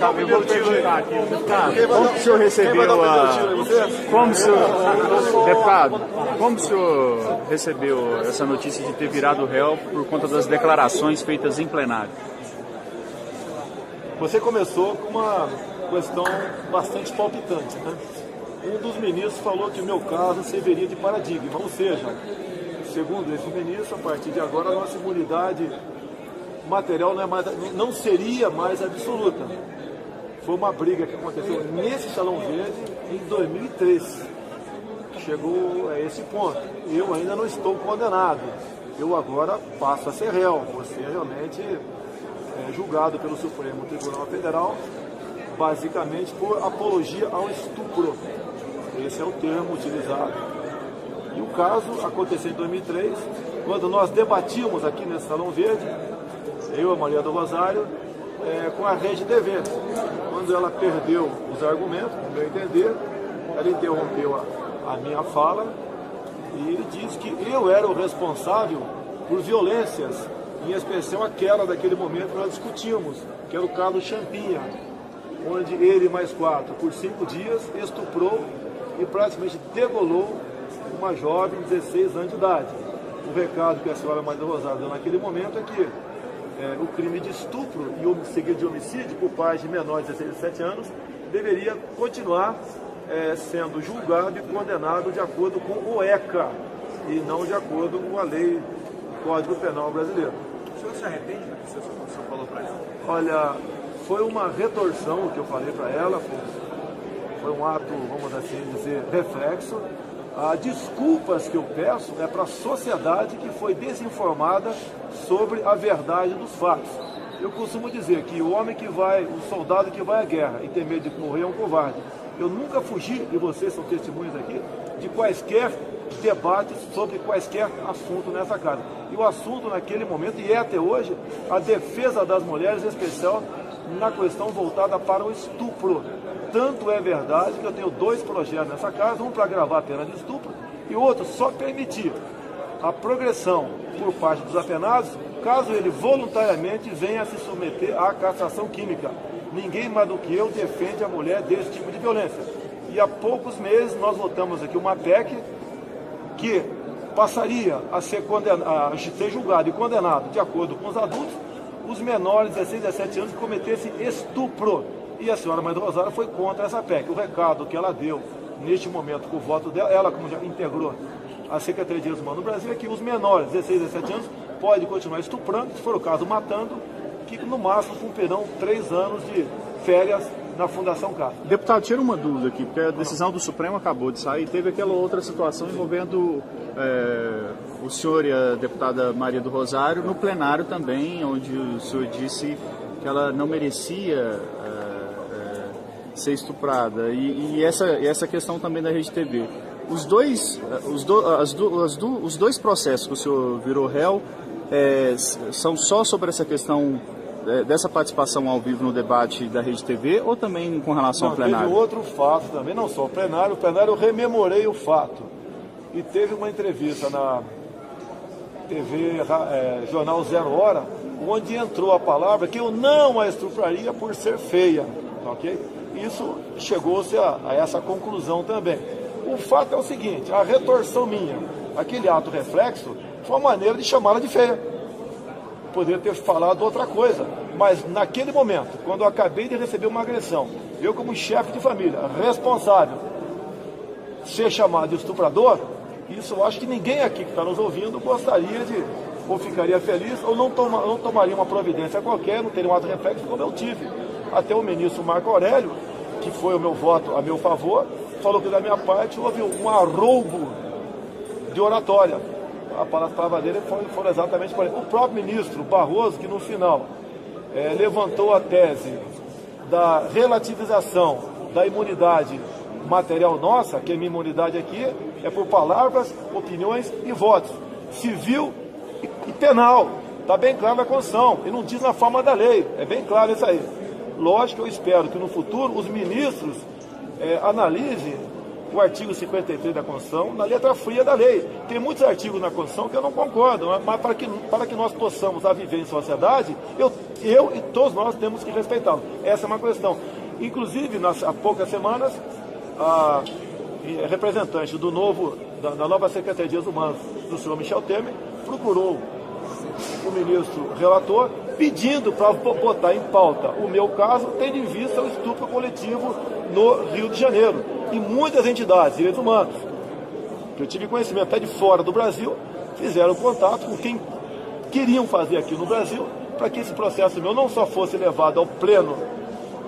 Deputado, eu vou perguntar aqui, deputado, como que o senhor recebeu como o senhor recebeu essa notícia de ter virado réu por conta das declarações feitas em plenário? Você começou com uma questão bastante palpitante, né? Um dos ministros falou que o meu caso serviria de paradigma, ou seja, segundo esse ministro, a partir de agora a nossa imunidade material não seria mais absoluta. Foi uma briga que aconteceu nesse Salão Verde em 2003. Chegou a esse ponto. Eu ainda não estou condenado. Eu agora passo a ser réu. Vou ser realmente julgado pelo Supremo Tribunal Federal, basicamente por apologia ao estupro. Esse é o termo utilizado. E o caso aconteceu em 2003, quando nós debatíamos aqui nesse Salão Verde, eu e a Maria do Rosário, com a Rede TV. Quando ela perdeu os argumentos, no meu entender, ela interrompeu a minha fala e disse que eu era o responsável por violências, em especial aquela daquele momento que nós discutimos, que era o caso Champinha, onde ele mais 4, por 5 dias, estuprou e praticamente degolou uma jovem de 16 anos de idade. O recado que a senhora Maria do Rosário deu naquele momento é que o crime de estupro e seguido de homicídio por parte de menores de 16 a 17 anos deveria continuar sendo julgado e condenado de acordo com o ECA e não de acordo com a lei Código Penal brasileiro. O senhor se arrepende do que o senhor falou para ela? Olha, foi uma retorção que eu falei para ela, foi um ato, vamos assim dizer, reflexo. Desculpas que eu peço é para a sociedade que foi desinformada sobre a verdade dos fatos. Eu costumo dizer que o soldado que vai à guerra e tem medo de morrer é um covarde. Eu nunca fugi, e vocês são testemunhas aqui, de quaisquer debates sobre quaisquer assunto nessa casa. E o assunto naquele momento, e até hoje, a defesa das mulheres, em especial na questão voltada para o estupro. Tanto é verdade que eu tenho 2 projetos nessa casa, um para agravar a pena de estupro e outro só permitir a progressão por parte dos apenados, caso ele voluntariamente venha a se submeter à castração química. Ninguém mais do que eu defende a mulher desse tipo de violência. E há poucos meses nós votamos aqui uma PEC que passaria a ser julgado e condenado, de acordo com os adultos, os menores de 16 a 17 anos que cometessem estupro. E a senhora Maria do Rosário foi contra essa PEC. O recado que ela deu neste momento com o voto dela, ela como já integrou a Secretaria de Direitos Humanos no Brasil, é que os menores de 16 a 17 anos podem continuar estuprando, se for o caso matando, que no máximo cumprirão 3 anos de férias na Fundação Castro. Deputado, tira uma dúvida aqui, porque a decisão do Supremo acabou de sair, teve aquela outra situação envolvendo o senhor e a deputada Maria do Rosário no plenário também, onde o senhor disse que ela não merecia ser estuprada. E essa questão também da Rede TV. Os dois processos que o senhor virou réu são só sobre essa questão dessa participação ao vivo no debate da Rede TV ou também com relação ao plenário? Teve outro fato também, não só o plenário eu rememorei o fato. E teve uma entrevista na TV Jornal 0 Hora, onde entrou a palavra que eu não a estupraria por ser feia, ok? Isso chegou-se a essa conclusão também. O fato é o seguinte, a retorção minha, aquele ato reflexo, foi uma maneira de chamá-la de feia. Poderia ter falado outra coisa, mas naquele momento, quando eu acabei de receber uma agressão, eu como chefe de família, responsável, ser chamado de estuprador, isso eu acho que ninguém aqui que está nos ouvindo gostaria de, ou ficaria feliz, ou não tomaria uma providência qualquer, não teria um ato reflexo como eu tive. Até o ministro Marco Aurélio, que foi o meu voto a meu favor, falou que da minha parte houve um arroubo de oratória. A palavra dele foram exatamente por aí. O próprio ministro Barroso, que no final levantou a tese da relativização da imunidade material nossa, que a minha imunidade aqui é por palavras, opiniões e votos, civil e penal. Está bem claro na Constituição, e não diz na forma da lei, é bem claro isso aí. Lógico que eu espero que no futuro os ministros analisem o artigo 53 da Constituição na letra fria da lei. Tem muitos artigos na Constituição que eu não concordo, mas para que nós possamos viver em sociedade, eu e todos nós temos que respeitá-lo. Essa é uma questão. Inclusive, há poucas semanas, a representante da nova Secretaria de Direitos Humanos, do senhor Michel Temer, procurou o ministro relator, pedindo para botar em pauta o meu caso, tendo em vista o estupro coletivo no Rio de Janeiro. E muitas entidades de direitos humanos, que eu tive conhecimento até de fora do Brasil, fizeram contato com quem queriam fazer aqui no Brasil, para que esse processo meu não só fosse levado ao pleno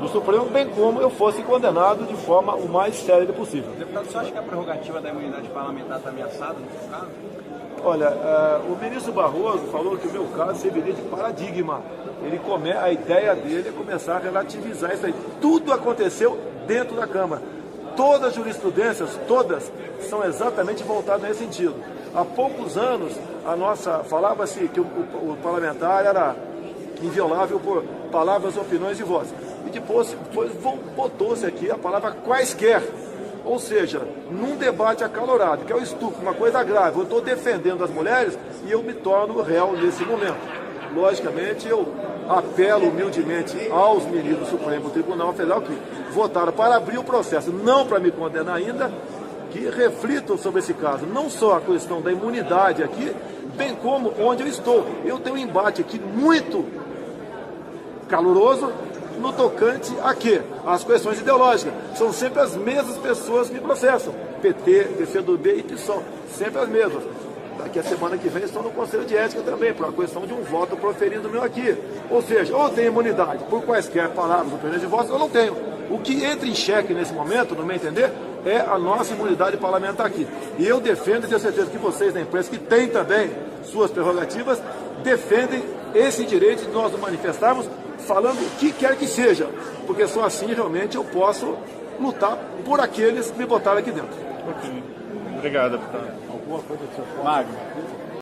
do Supremo, bem como eu fosse condenado de forma o mais séria possível. Deputado, você acha que a prerrogativa da imunidade parlamentar está ameaçada no seu caso? Olha, o ministro Barroso falou que o meu caso serviria de paradigma. A ideia dele é começar a relativizar isso aí. Tudo aconteceu dentro da Câmara. Todas as jurisprudências, todas, são exatamente voltadas nesse sentido. Há poucos anos, falava-se que o parlamentar era inviolável por palavras, opiniões e vozes. E depois botou-se aqui a palavra quaisquer. Ou seja, num debate acalorado, que é o estupro, uma coisa grave, eu estou defendendo as mulheres e eu me torno réu nesse momento. Logicamente, eu apelo humildemente aos ministros do Supremo Tribunal Federal que votaram para abrir o processo, não para me condenar ainda, que reflitam sobre esse caso. Não só a questão da imunidade aqui, bem como onde eu estou. Eu tenho um embate aqui muito caloroso, no tocante a quê? As questões ideológicas. São sempre as mesmas pessoas que me processam. PT, PCdoB e PSOL. Sempre as mesmas. Daqui a semana que vem estou no Conselho de Ética também, por uma questão de um voto proferido meu aqui. Ou seja, ou eu tenho imunidade por quaisquer palavras, opiniões de votos, ou não tenho. O que entra em xeque nesse momento, no meu entender, é a nossa imunidade parlamentar aqui. E eu defendo, e tenho certeza que vocês da imprensa, que têm também suas prerrogativas, defendem esse direito de nós nos manifestarmos falando o que quer que seja, porque só assim realmente eu posso lutar por aqueles que me botaram aqui dentro. Ok. Obrigado, deputado. Alguma coisa que você Magno.